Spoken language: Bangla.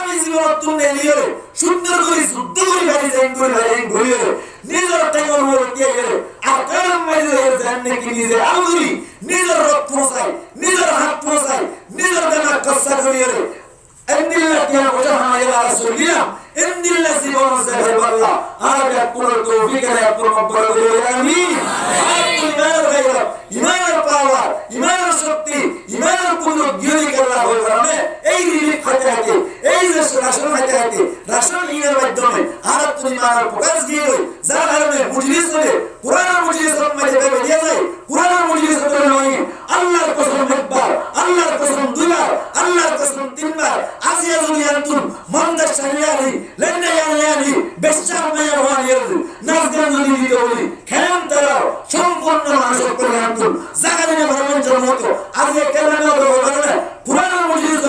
ইসলামী জীবন তুলে নিয়ে সুন্দর করে যুদ্ধ করে গাড়ি যাই করে ঘুরিয়ে নিজের টাকা দিয়ে গেলে আর কারণ মাইলে জাননে কি নিজে আগুরি নিজের রক্ত পৌঁছায় নিজের হাত পৌঁছায় নিজের দেনা কষ্ট করিয়ে এন্দিল্লা কিয়া ওটা হায়া রাসূলিয়া এন্দিল্লা জীবন সাহে বাল্লাহ আর পুরো তৌফিক এর পুরো মব্বর করে আমিন ইমানের গায়রা ইমানের পাওয়ার ইমানের শক্তি ইমানের পুরো জ্ঞানী করা হয় কারণে এই রিলিফ হতে থাকে এই যে রাসূল হতে থাকে রাসূল ইনের মাধ্যমে আর তুমি ইমানের প্রকাশ দিয়ে যার কারণে মুজলিস করে কোরআনের মুজলিস মধ্যে দেবে দিয়ে যায় কোরআনের মুজলিস করে নয় আল্লাহর কসম একবার আল্লাহর কসম দুইবার আল্লাহর কসম তিনবার আজিয়া দুনিয়াতুন মন্দা শারিয়ানি লেন্না ইয়ানি বেশার মায়া ওয়ানির নাজগান যদি দিতে বলি খেলাম তারা সম্পূর্ণ মানুষের কল্যাণ জাগানে ভ্রমণ জন্য আজকে কেন